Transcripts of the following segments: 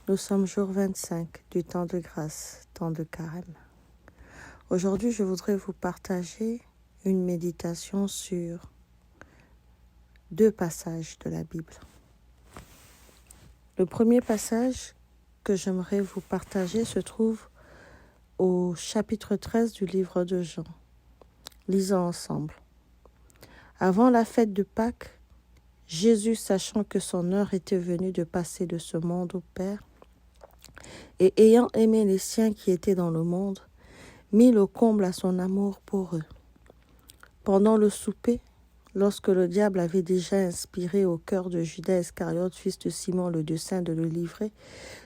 Nous sommes jour 25 du temps de grâce, temps de carême. Aujourd'hui, je voudrais vous partager une méditation sur 2 passages de la Bible. Le premier passage que j'aimerais vous partager se trouve au chapitre 13 du livre de Jean. Lisons ensemble. Avant la fête de Pâques, Jésus, sachant que son heure était venue de passer de ce monde au Père, et ayant aimé les siens qui étaient dans le monde, mit le comble à son amour pour eux. Pendant le souper, lorsque le diable avait déjà inspiré au cœur de Judas Iscariote, fils de Simon, le dessein de le livrer,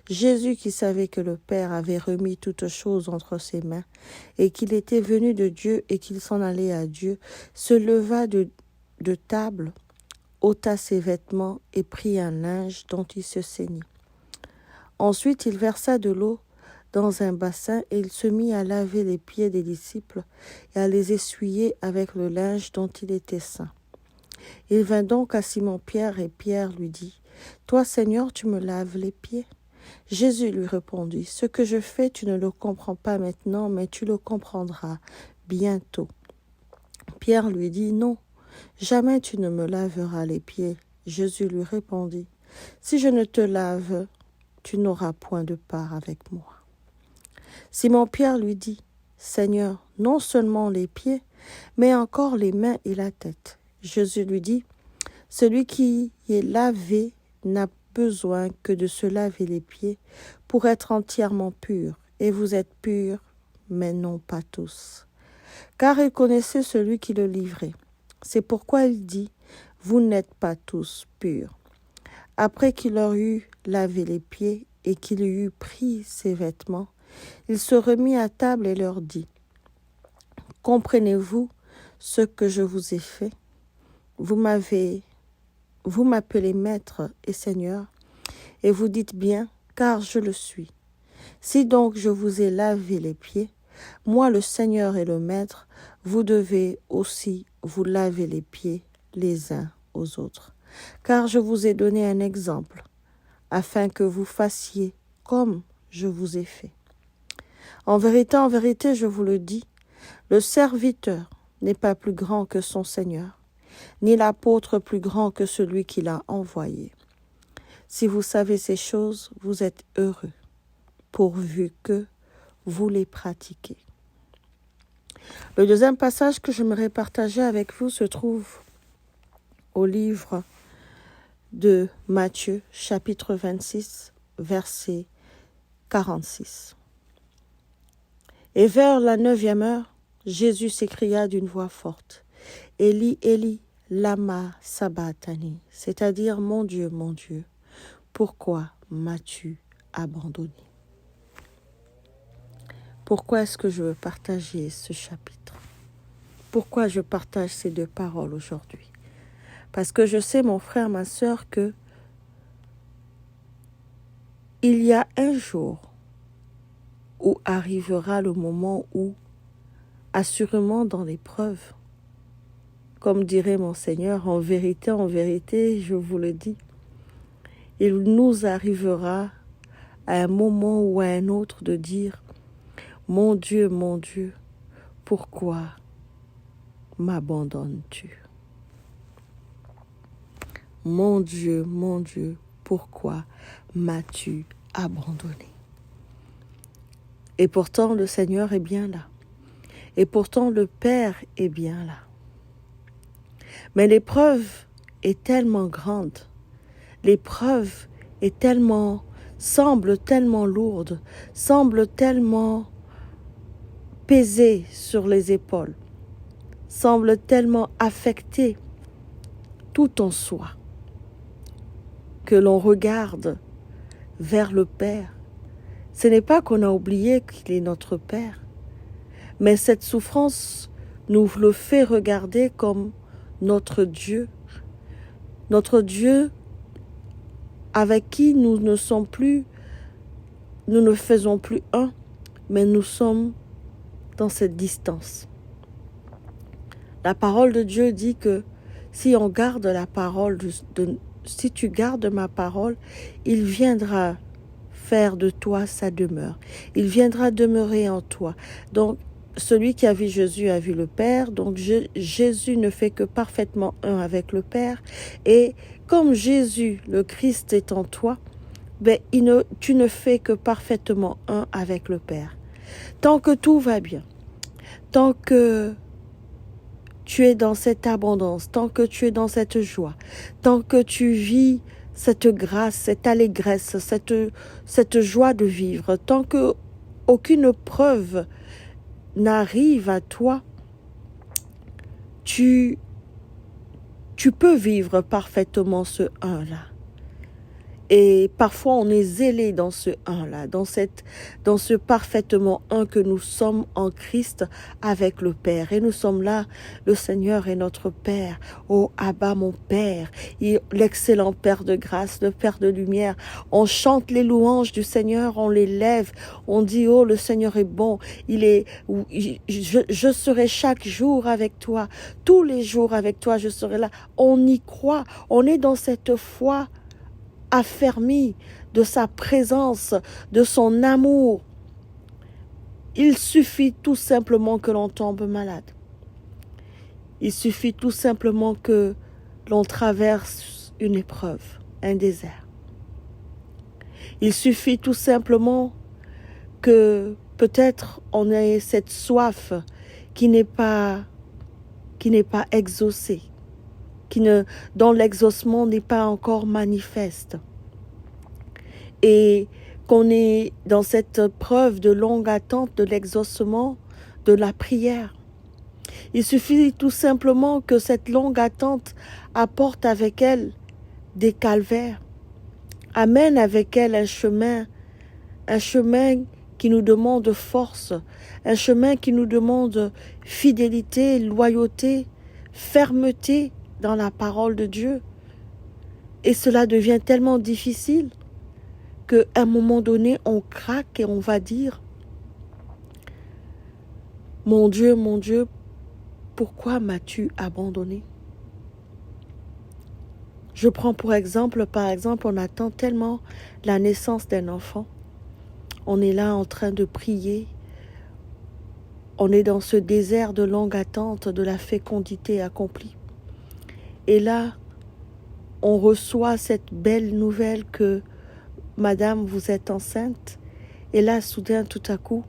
Jésus, qui savait que le Père avait remis toutes choses entre ses mains, et qu'il était venu de Dieu et qu'il s'en allait à Dieu, se leva de table, ôta ses vêtements et prit un linge dont il se ceignit. Ensuite, il versa de l'eau dans un bassin et il se mit à laver les pieds des disciples et à les essuyer avec le linge dont il était ceint. Il vint donc à Simon-Pierre et Pierre lui dit : « Toi, Seigneur, tu me laves les pieds ?» Jésus lui répondit : « Ce que je fais, tu ne le comprends pas maintenant, mais tu le comprendras bientôt. » Pierre lui dit : « Non, jamais tu ne me laveras les pieds. » Jésus lui répondit : « Si je ne te lave, tu n'auras point de part avec moi. » Simon-Pierre lui dit : « Seigneur, non seulement les pieds, mais encore les mains et la tête. » Jésus lui dit : « Celui qui est lavé n'a besoin que de se laver les pieds pour être entièrement pur. Et vous êtes purs, mais non pas tous. » Car il connaissait celui qui le livrait. C'est pourquoi il dit : « Vous n'êtes pas tous purs. » Après qu'il leur eut lavé les pieds et qu'il eut pris ses vêtements, il se remit à table et leur dit : « Comprenez-vous ce que je vous ai fait ? Vous m'appelez Maître et Seigneur, et vous dites bien, car je le suis. Si donc je vous ai lavé les pieds, moi le Seigneur et le Maître, vous devez aussi vous laver les pieds les uns aux autres. Car je vous ai donné un exemple, afin que vous fassiez comme je vous ai fait. En vérité, je vous le dis, le serviteur n'est pas plus grand que son Seigneur, ni l'apôtre plus grand que celui qui l'a envoyé. Si vous savez ces choses, vous êtes heureux, pourvu que vous les pratiquez. » Le deuxième passage que j'aimerais partager avec vous se trouve au livre de Matthieu, chapitre 26, verset 46. Et vers la 9e heure, Jésus s'écria d'une voix forte : « Élie, Élie, lama sabachthani » c'est-à-dire « Mon Dieu, pourquoi m'as-tu abandonné ?» Pourquoi est-ce que je veux partager ce chapitre ? Pourquoi je partage ces 2 paroles aujourd'hui ? Parce que je sais, mon frère, ma sœur, que il y a un jour où arrivera le moment où, assurément dans l'épreuve, comme dirait mon Seigneur, en vérité, je vous le dis, il nous arrivera à un moment ou à un autre de dire : mon Dieu, pourquoi m'abandonnes-tu ? Mon Dieu, pourquoi m'as-tu abandonné ? Et pourtant, le Seigneur est bien là. Et pourtant, le Père est bien là. Mais l'épreuve est tellement grande. L'épreuve semble tellement lourde, semble tellement peser sur les épaules, semble tellement affecter tout en soi, que l'on regarde vers le Père. Ce n'est pas qu'on a oublié qu'il est notre Père, mais cette souffrance nous le fait regarder comme notre Dieu avec qui nous ne faisons plus un, mais nous sommes dans cette distance. La parole de Dieu dit que si on garde la parole, si tu gardes ma parole, il viendra faire de toi sa demeure. Il viendra demeurer en toi. Donc, celui qui a vu Jésus a vu le Père. Donc, Jésus ne fait que parfaitement un avec le Père. Et comme Jésus, le Christ, est en toi, ben, tu ne fais que parfaitement un avec le Père. Tant que tout va bien, tant que tu es dans cette abondance, tant que tu es dans cette joie, tant que tu vis cette grâce, cette allégresse, cette joie de vivre, tant que aucune preuve n'arrive à toi, tu peux vivre parfaitement ce un-là. Et parfois, on est zélé dans ce un-là, dans ce parfaitement un que nous sommes en Christ avec le Père. Et nous sommes là, le Seigneur est notre Père. Oh, Abba, mon Père, l'excellent Père de grâce, le Père de lumière. On chante les louanges du Seigneur, on les lève, on dit, oh, le Seigneur est bon. Je serai chaque jour avec toi, tous les jours avec toi, je serai là. On y croit, on est dans cette foi affermi de sa présence, de son amour. Il suffit tout simplement que l'on tombe malade. Il suffit tout simplement que l'on traverse une épreuve, un désert. Il suffit tout simplement que peut-être on ait cette soif qui n'est pas exaucée, dont l'exaucement n'est pas encore manifeste. Et qu'on est dans cette preuve de longue attente de l'exaucement de la prière. Il suffit tout simplement que cette longue attente apporte avec elle des calvaires, amène avec elle un chemin qui nous demande force, un chemin qui nous demande fidélité, loyauté, fermeté dans la parole de Dieu. Et cela devient tellement difficile qu'à un moment donné, on craque et on va dire « Mon Dieu, pourquoi m'as-tu abandonné ?» Je prends par exemple, on attend tellement la naissance d'un enfant. On est là en train de prier. On est dans ce désert de longue attente de la fécondité accomplie. Et là, on reçoit cette belle nouvelle que « Madame, vous êtes enceinte ». Et là, soudain, tout à coup,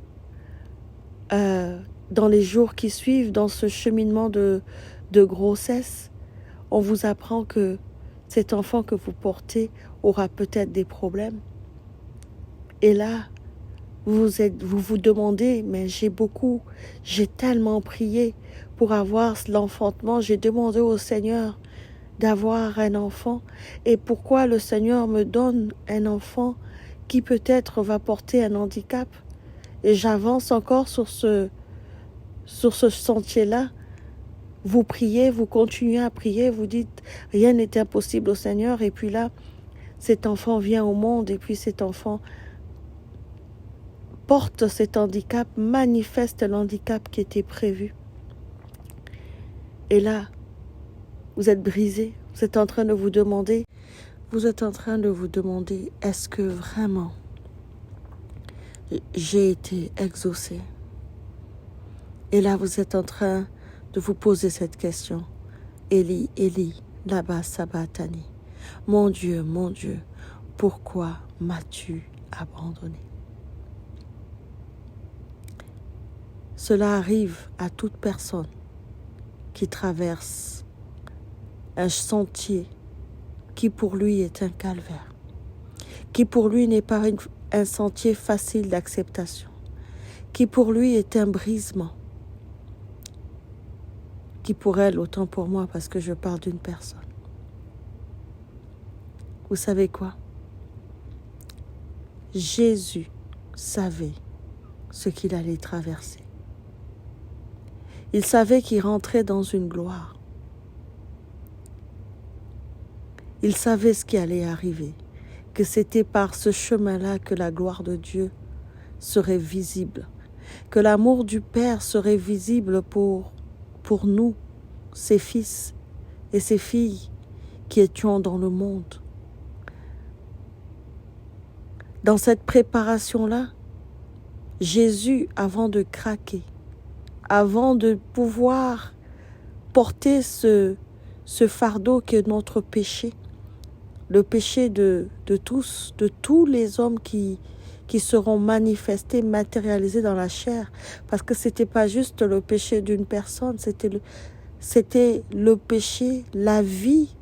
dans les jours qui suivent, dans ce cheminement de grossesse, on vous apprend que cet enfant que vous portez aura peut-être des problèmes. Et là, vous vous demandez, mais j'ai tellement prié pour avoir l'enfantement, j'ai demandé au Seigneur d'avoir un enfant, et pourquoi le Seigneur me donne un enfant qui peut-être va porter un handicap? Et j'avance encore sur ce sentier-là. Vous priez, vous continuez à prier, vous dites rien n'est impossible au Seigneur, et puis là, cet enfant vient au monde, et puis cet enfant porte cet handicap, manifeste l'handicap qui était prévu. Et là, vous êtes brisé, vous êtes en train de vous demander, est-ce que vraiment j'ai été exaucé? Et là, vous êtes en train de vous poser cette question. Eli, Eli, lama sabachthani. Mon Dieu, pourquoi m'as-tu abandonné? Cela arrive à toute personne qui traverse un sentier qui pour lui est un calvaire, qui pour lui n'est pas un sentier facile d'acceptation, qui pour lui est un brisement, qui pour elle, autant pour moi, parce que je parle d'une personne. Vous savez quoi? Jésus savait ce qu'il allait traverser. Il savait qu'il rentrait dans une gloire. Il savait ce qui allait arriver, que c'était par ce chemin-là que la gloire de Dieu serait visible, que l'amour du Père serait visible pour nous, ses fils et ses filles qui étions dans le monde. Dans cette préparation-là, Jésus, avant de craquer, avant de pouvoir porter ce fardeau qui est notre péché, le péché de tous les hommes qui seront manifestés, matérialisés dans la chair, parce que ce n'était pas juste le péché d'une personne, c'était le péché, la vie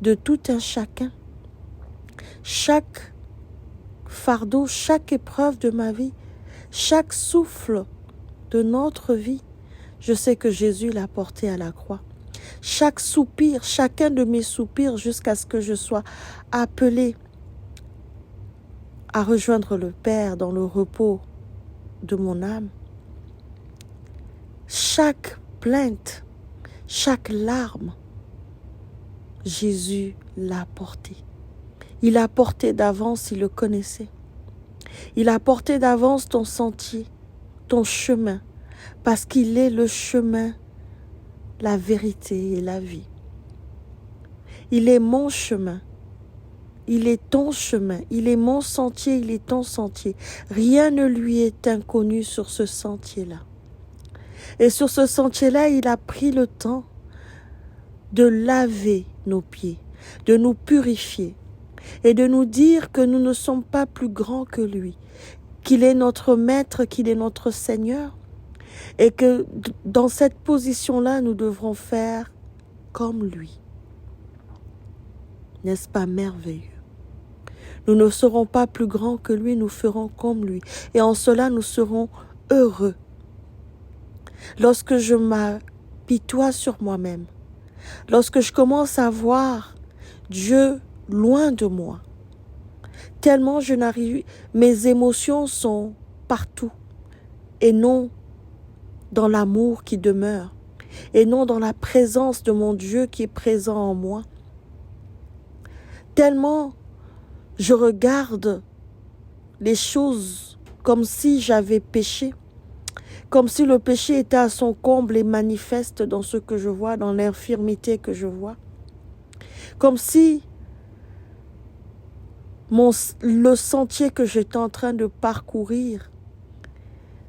de tout un chacun. Chaque fardeau, chaque épreuve de ma vie, chaque souffle de notre vie, je sais que Jésus l'a porté à la croix. Chaque soupir, chacun de mes soupirs, jusqu'à ce que je sois appelé à rejoindre le Père dans le repos de mon âme. Chaque plainte, chaque larme, Jésus l'a porté. Il a porté d'avance, il le connaissait. Il a porté d'avance ton sentier, ton chemin, parce qu'il est le chemin, la vérité et la vie. Il est mon chemin. Il est ton chemin, il est mon sentier, il est ton sentier. Rien ne lui est inconnu sur ce sentier-là. Et sur ce sentier-là, il a pris le temps de laver nos pieds, de nous purifier et de nous dire que nous ne sommes pas plus grands que lui, qu'il est notre maître, qu'il est notre Seigneur et que dans cette position-là, nous devrons faire comme lui. N'est-ce pas merveilleux? Nous ne serons pas plus grands que lui, nous ferons comme lui. Et en cela, nous serons heureux. Lorsque je m'apitoie sur moi-même, lorsque je commence à voir Dieu loin de moi, tellement mes émotions sont partout et non dans l'amour qui demeure et non dans la présence de mon Dieu qui est présent en moi. Tellement je regarde les choses comme si j'avais péché, comme si le péché était à son comble et manifeste dans ce que je vois, dans l'infirmité que je vois. Comme si le sentier que j'étais en train de parcourir,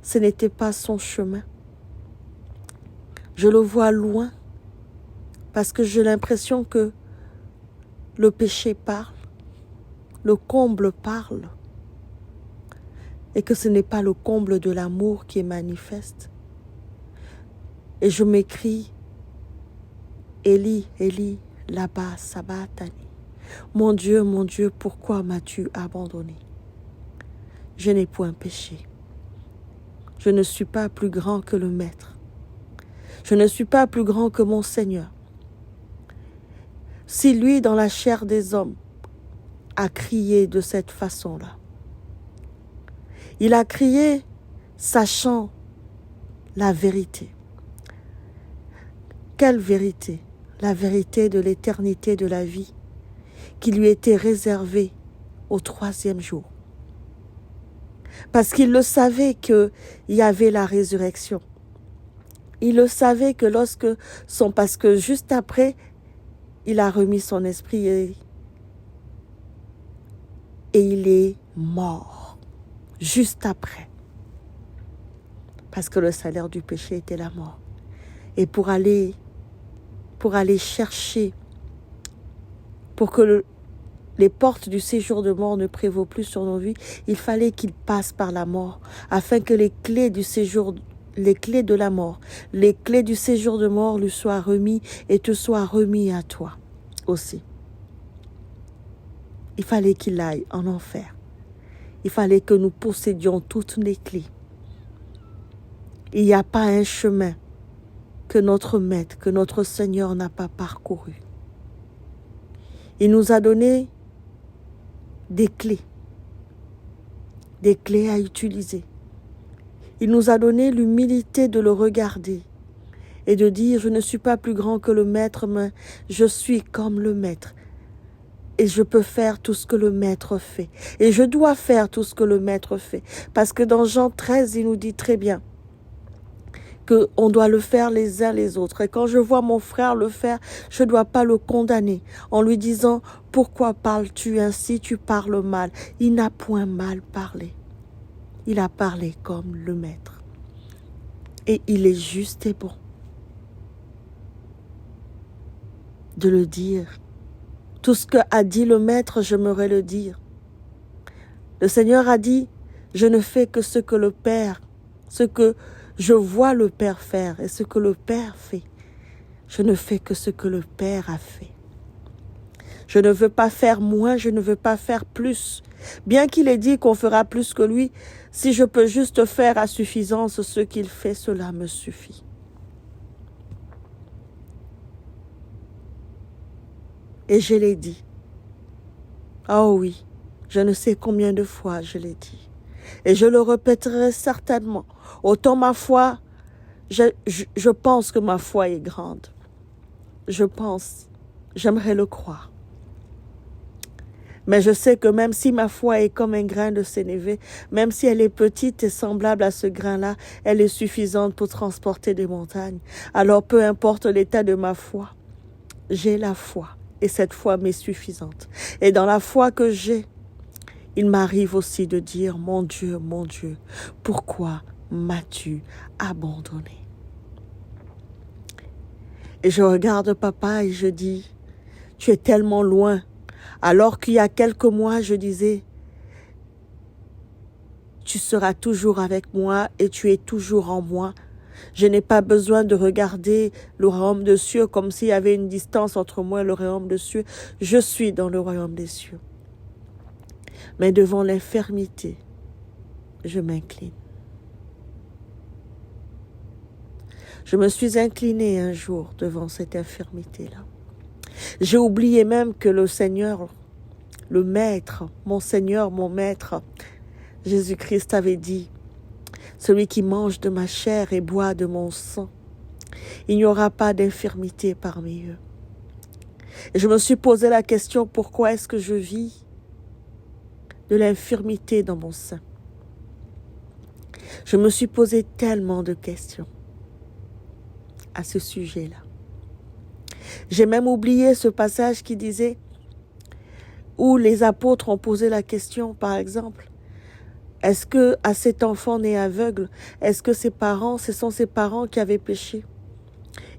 ce n'était pas son chemin. Je le vois loin parce que j'ai l'impression que le péché parle. Le comble parle et que ce n'est pas le comble de l'amour qui est manifeste. Et je m'écrie, Élie, Élie, lama sabachthani. Mon Dieu, pourquoi m'as-tu abandonné? Je n'ai point péché. Je ne suis pas plus grand que le Maître. Je ne suis pas plus grand que mon Seigneur. Si lui, dans la chair des hommes, a crié de cette façon-là. Il a crié sachant la vérité. Quelle vérité? La vérité de l'éternité de la vie qui lui était réservée au 3e jour. Parce qu'il le savait qu'il y avait la résurrection. Il le savait que parce que juste après, il a remis son esprit et il est mort juste après. Parce que le salaire du péché était la mort. Et pour aller chercher, pour que les portes du séjour de mort ne prévaut plus sur nos vies, il fallait qu'il passe par la mort, afin que les clés de la mort, les clés du séjour de mort lui soient remis et te soient remis à toi aussi. Il fallait qu'il aille en enfer. Il fallait que nous possédions toutes les clés. Il n'y a pas un chemin que notre Maître, que notre Seigneur n'a pas parcouru. Il nous a donné des clés à utiliser. Il nous a donné l'humilité de le regarder et de dire, je ne suis pas plus grand que le Maître, mais je suis comme le Maître. Et je peux faire tout ce que le Maître fait. Et je dois faire tout ce que le Maître fait. Parce que dans Jean 13, il nous dit très bien qu'on doit le faire les uns les autres. Et quand je vois mon frère le faire, je ne dois pas le condamner en lui disant « Pourquoi parles-tu ainsi? Tu parles mal. » Il n'a point mal parlé. Il a parlé comme le maître. Et il est juste et bon de le dire. Tout ce qu'a dit le maître, j'aimerais le dire. Le Seigneur a dit « Je ne fais que ce que le Père, ce que je vois le Père faire et ce que le Père fait. Je ne fais que ce que le Père a fait. Je ne veux pas faire moins, je ne veux pas faire plus. Bien qu'il ait dit qu'on fera plus que lui, si je peux juste faire à suffisance ce qu'il fait, cela me suffit. » Et je l'ai dit. Oh oui, je ne sais combien de fois je l'ai dit. Et je le répéterai certainement. Autant ma foi, je pense que ma foi est grande. Je pense, j'aimerais le croire. Mais je sais que même si ma foi est comme un grain de sénévé, même si elle est petite et semblable à ce grain-là, elle est suffisante pour transporter des montagnes. Alors peu importe l'état de ma foi, j'ai la foi et cette foi m'est suffisante. Et dans la foi que j'ai, il m'arrive aussi de dire, mon Dieu, pourquoi m'as-tu abandonné? Et je regarde papa et je dis, tu es tellement loin. Alors qu'il y a quelques mois, je disais, tu seras toujours avec moi et tu es toujours en moi. Je n'ai pas besoin de regarder le royaume des cieux comme s'il y avait une distance entre moi et le royaume des cieux. Je suis dans le royaume des cieux. Mais devant l'infirmité, je m'incline. Je me suis inclinée un jour devant cette infirmité-là. J'ai oublié même que le Seigneur, le Maître, mon Seigneur, mon Maître, Jésus-Christ avait dit, celui qui mange de ma chair et boit de mon sang, il n'y aura pas d'infirmité parmi eux. Et je me suis posé la question, pourquoi est-ce que je vis de l'infirmité dans mon sein? Je me suis posé tellement de questions à ce sujet-là. J'ai même oublié ce passage qui disait, où les apôtres ont posé la question, par exemple, est-ce que à cet enfant né aveugle, est-ce que ce sont ses parents qui avaient péché?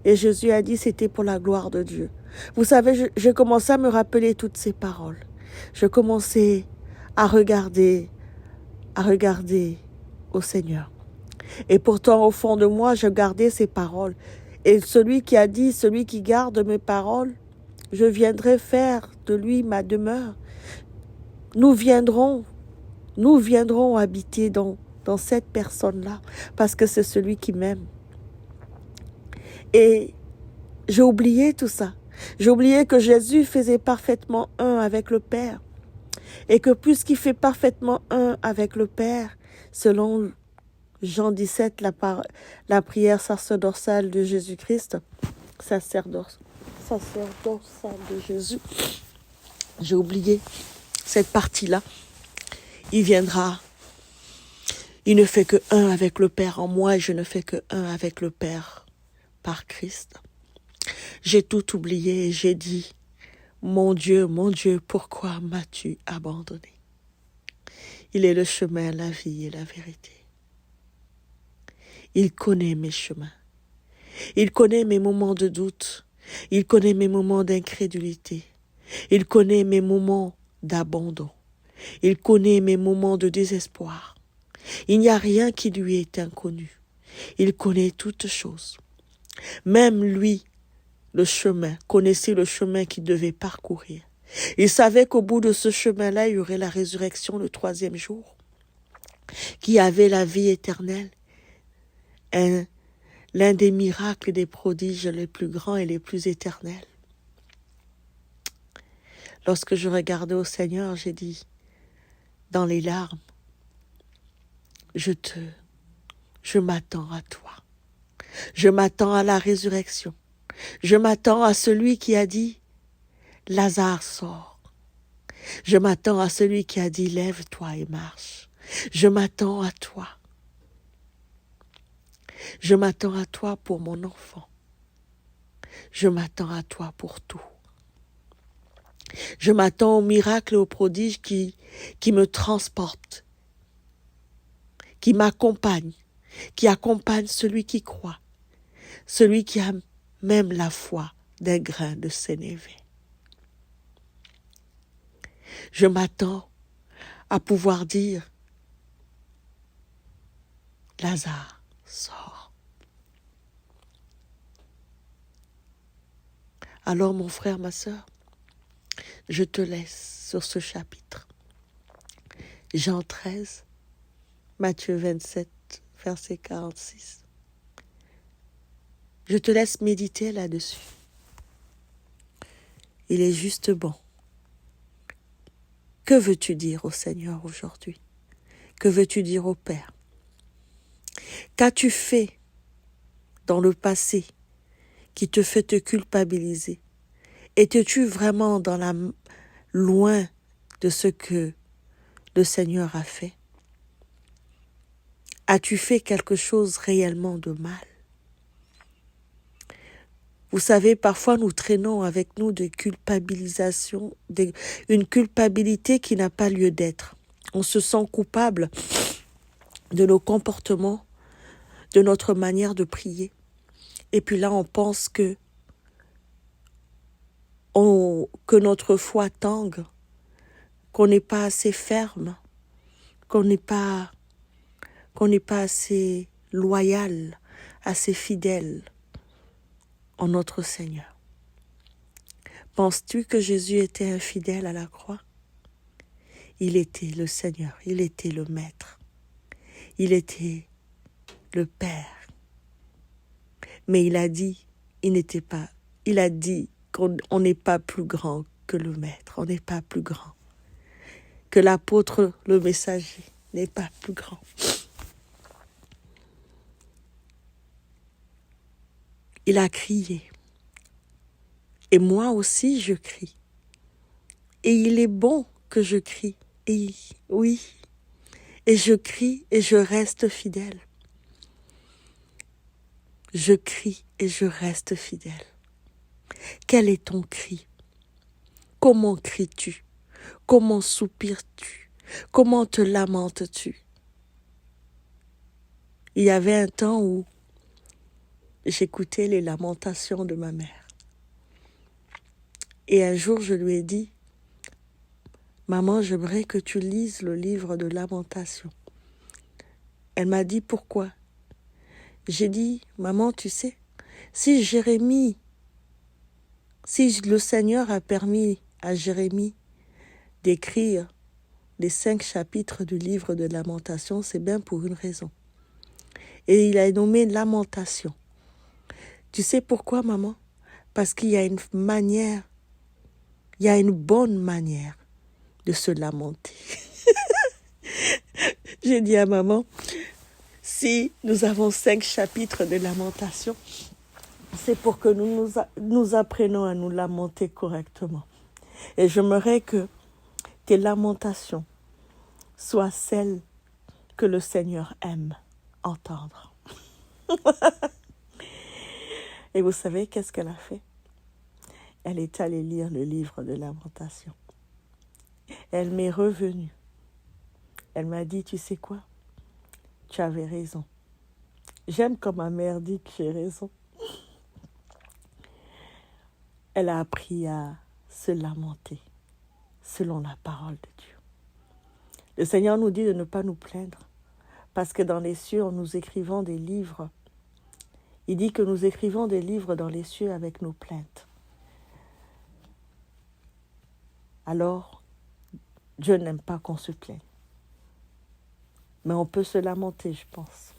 Et Jésus a dit, c'était pour la gloire de Dieu. Vous savez, j'ai commencé à me rappeler toutes ces paroles. Je commençais à regarder au Seigneur. Et pourtant, au fond de moi, je gardais ces paroles. Et celui qui a dit, celui qui garde mes paroles, je viendrai faire de lui ma demeure. Nous viendrons habiter dans cette personne-là, parce que c'est celui qui m'aime. Et j'ai oublié tout ça. J'ai oublié que Jésus faisait parfaitement un avec le Père. Et que puisqu'il fait parfaitement un avec le Père, selon Jean 17, la prière sacerdotale de Jésus-Christ, sacerdotale de Jésus, j'ai oublié cette partie-là. Il viendra. Il ne fait que un avec le Père en moi et je ne fais que un avec le Père par Christ. J'ai tout oublié et j'ai dit, mon Dieu, pourquoi m'as-tu abandonné? Il est le chemin, la vie et la vérité. Il connaît mes chemins. Il connaît mes moments de doute. Il connaît mes moments d'incrédulité. Il connaît mes moments d'abandon. Il connaît mes moments de désespoir. Il n'y a rien qui lui est inconnu. Il connaît toutes choses. Même lui, le chemin, connaissait le chemin qu'il devait parcourir. Il savait qu'au bout de ce chemin-là, il y aurait la résurrection le 3e jour, qui avait la vie éternelle. L'un des miracles et des prodiges les plus grands et les plus éternels. Lorsque je regardais au Seigneur, j'ai dit, dans les larmes, je m'attends à toi. Je m'attends à la résurrection. Je m'attends à celui qui a dit, Lazare sort. Je m'attends à celui qui a dit, lève-toi et marche. Je m'attends à toi. Je m'attends à toi pour mon enfant. Je m'attends à toi pour tout. Je m'attends au miracle et au prodige qui me transporte, qui m'accompagne, qui accompagne celui qui croit, celui qui a même la foi d'un grain de sénévé. Je m'attends à pouvoir dire, Lazare, sors. Alors mon frère, ma sœur, je te laisse sur ce chapitre. Jean 13, Matthieu 27, verset 46. Je te laisse méditer là-dessus. Il est juste bon. Que veux-tu dire au Seigneur aujourd'hui? Que veux-tu dire au Père? Qu'as-tu fait dans le passé qui te fait te culpabiliser? Étais-tu vraiment loin de ce que le Seigneur a fait? As-tu fait quelque chose réellement de mal? Vous savez, parfois nous traînons avec nous des culpabilisations, une culpabilité qui n'a pas lieu d'être. On se sent coupable de nos comportements, de notre manière de prier. Et puis là, on pense que notre foi tangue, qu'on n'est pas assez ferme, qu'on n'est pas assez loyal, assez fidèle en notre Seigneur. Penses-tu que Jésus était infidèle à la croix? Il était le Seigneur, il était le Maître, il était le Père. Mais il a dit qu'on n'est pas plus grand que le Maître, on n'est pas plus grand, que l'apôtre, le messager, n'est pas plus grand. Il a crié. Et moi aussi, je crie. Et il est bon que je crie. Et oui, et je crie et je reste fidèle. Je crie et je reste fidèle. Quel est ton cri? Comment cries-tu? Comment soupires-tu? Comment te lamentes-tu? Il y avait un temps où j'écoutais les lamentations de ma mère. Et un jour, je lui ai dit, maman, j'aimerais que tu lises le livre de Lamentation. Elle m'a dit, pourquoi? J'ai dit, maman, tu sais, si le Seigneur a permis à Jérémie d'écrire les 5 chapitres du livre de Lamentation, c'est bien pour une raison. Et il a nommé Lamentation. Tu sais pourquoi, maman? Parce qu'il y a une bonne manière de se lamenter. J'ai dit à maman, si nous avons 5 chapitres de Lamentation, c'est pour que nous apprenions à nous lamenter correctement. Et j'aimerais que tes lamentations soient celles que le Seigneur aime entendre. Et vous savez qu'est-ce qu'elle a fait? Elle est allée lire le livre de Lamentation. Elle m'est revenue. Elle m'a dit, tu sais quoi? Tu avais raison. J'aime quand ma mère dit que j'ai raison. Elle a appris à se lamenter selon la parole de Dieu. Le Seigneur nous dit de ne pas nous plaindre parce que dans les cieux, nous écrivons des livres. Il dit que nous écrivons des livres dans les cieux avec nos plaintes. Alors, Dieu n'aime pas qu'on se plaigne. Mais on peut se lamenter, je pense.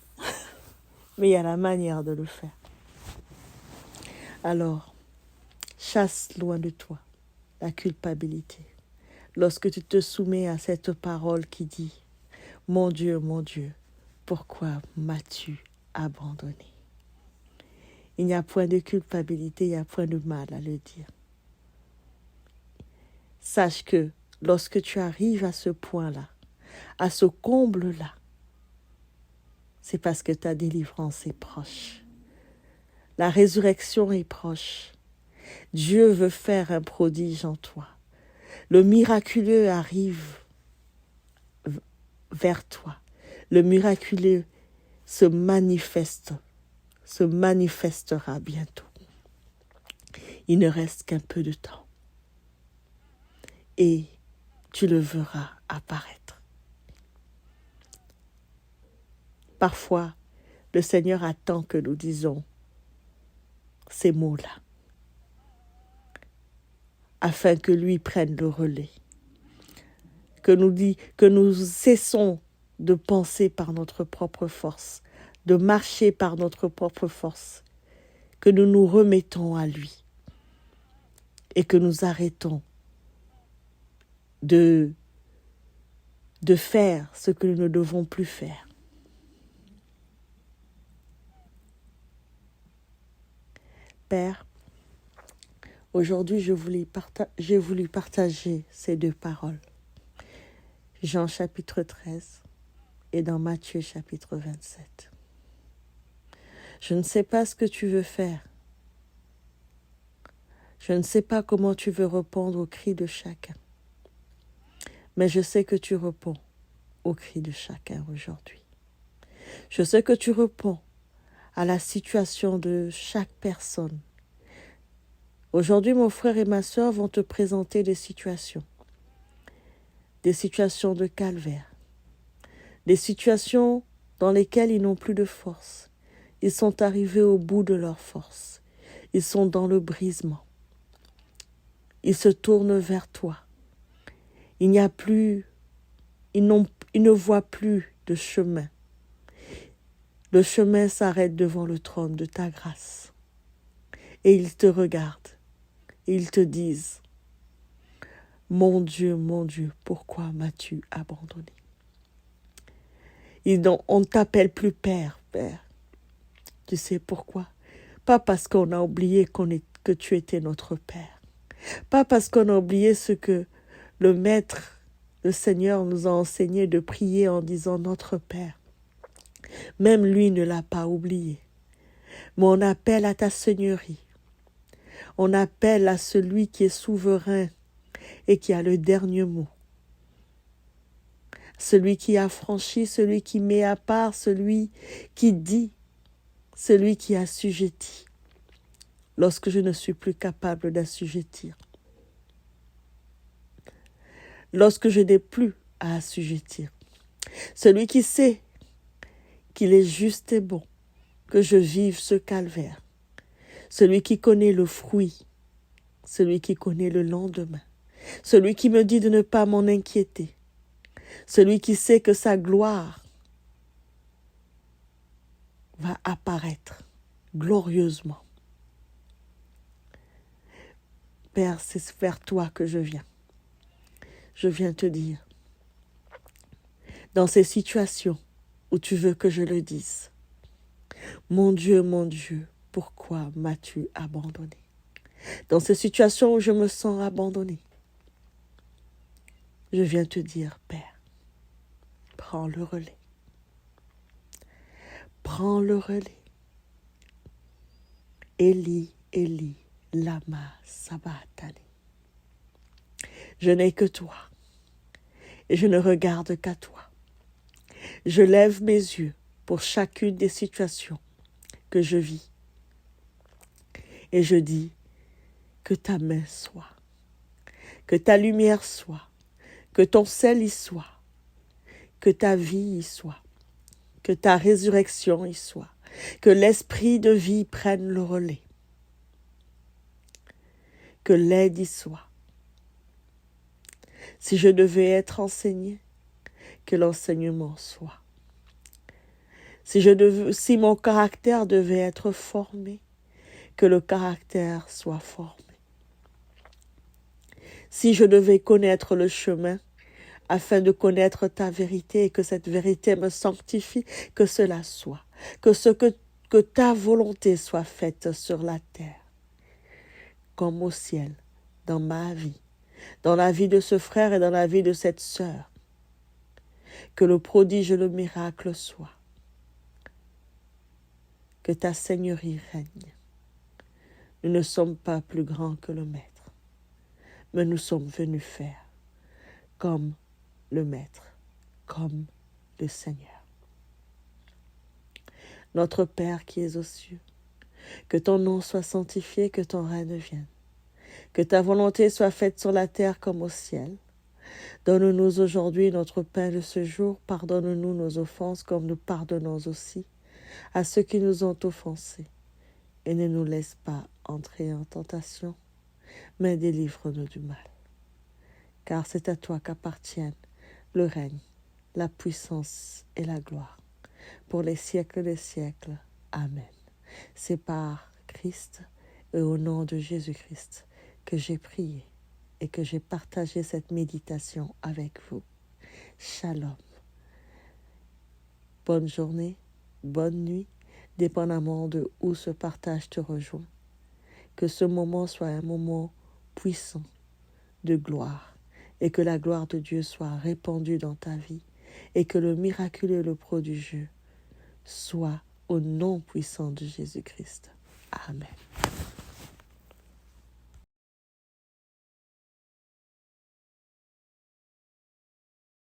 Mais il y a la manière de le faire. Alors, chasse loin de toi la culpabilité. Lorsque tu te soumets à cette parole qui dit « Mon Dieu, pourquoi m'as-tu abandonné ?» Il n'y a point de culpabilité, il n'y a point de mal à le dire. Sache que lorsque tu arrives à ce point-là, à ce comble-là, c'est parce que ta délivrance est proche. La résurrection est proche. Dieu veut faire un prodige en toi. Le miraculeux arrive vers toi. Le miraculeux se manifestera bientôt. Il ne reste qu'un peu de temps. Et tu le verras apparaître. Parfois, le Seigneur attend que nous disions ces mots-là, afin que lui prenne le relais. Que nous cessons de penser par notre propre force, de marcher par notre propre force, que nous nous remettons à lui et que nous arrêtons de faire ce que nous ne devons plus faire. Père, aujourd'hui j'ai voulu partager ces deux paroles. Jean chapitre 13 et dans Matthieu chapitre 27. Je ne sais pas ce que tu veux faire. Je ne sais pas comment tu veux répondre aux cris de chacun. Mais je sais que tu réponds aux cris de chacun aujourd'hui. Je sais que tu réponds à la situation de chaque personne. Aujourd'hui, mon frère et ma sœur vont te présenter des situations de calvaire, des situations dans lesquelles ils n'ont plus de force. Ils sont arrivés au bout de leur force. Ils sont dans le brisement. Ils se tournent vers toi. Ils ne voient plus de chemin. Le chemin s'arrête devant le trône de ta grâce. Et ils te regardent. Et ils te disent, mon Dieu, pourquoi m'as-tu abandonné? On ne t'appelle plus Père. Tu sais pourquoi? Pas parce qu'on a oublié que tu étais notre Père. Pas parce qu'on a oublié ce que le Maître, le Seigneur nous a enseigné de prier en disant notre Père. Même lui ne l'a pas oublié. Mais on appelle à ta Seigneurie. On appelle à celui qui est souverain et qui a le dernier mot. Celui qui affranchit, celui qui met à part, celui qui dit, celui qui assujettit. Lorsque je ne suis plus capable d'assujettir. Lorsque je n'ai plus à assujettir. Celui qui sait qu'il est juste et bon que je vive ce calvaire. Celui qui connaît le fruit. Celui qui connaît le lendemain. Celui qui me dit de ne pas m'en inquiéter. Celui qui sait que sa gloire va apparaître glorieusement. Père, c'est vers toi que je viens. Je viens te dire, dans ces situations où tu veux que je le dise, mon Dieu, pourquoi m'as-tu abandonné? Dans ces situations où je me sens abandonné, je viens te dire, Père, prends le relais. Prends le relais. Eli, Eli, lama sabachthani. Je n'ai que toi, et je ne regarde qu'à toi. Je lève mes yeux pour chacune des situations que je vis. Et je dis, que ta main soit, que ta lumière soit, que ton sel y soit, que ta vie y soit, que ta résurrection y soit, que l'esprit de vie prenne le relais, que l'aide y soit. Si je devais être enseigné, que l'enseignement soit. Si mon caractère devait être formé, que le caractère soit formé. Si je devais connaître le chemin, afin de connaître ta vérité et que cette vérité me sanctifie, que cela soit. Que ta volonté soit faite sur la terre, comme au ciel, dans ma vie, dans la vie de ce frère et dans la vie de cette sœur. Que le prodige et le miracle soit. que ta seigneurie règne. Nous ne sommes pas plus grands que le Maître, mais nous sommes venus faire comme le Maître, comme le Seigneur. Notre Père qui es aux cieux, que ton nom soit sanctifié, que ton règne vienne, que ta volonté soit faite sur la terre comme au ciel. Donne-nous aujourd'hui notre pain de ce jour, pardonne-nous nos offenses comme nous pardonnons aussi à ceux qui nous ont offensés. Et ne nous laisse pas entrer en tentation, mais délivre-nous du mal. Car c'est à toi qu'appartiennent le règne, la puissance et la gloire, pour les siècles des siècles. Amen. C'est par Christ et au nom de Jésus-Christ que j'ai prié et que j'ai partagé cette méditation avec vous. Shalom. Bonne journée, bonne nuit, dépendamment de où ce partage te rejoint. Que ce moment soit un moment puissant de gloire et que la gloire de Dieu soit répandue dans ta vie et que le miraculeux et le prodigieux soit au nom puissant de Jésus-Christ. Amen.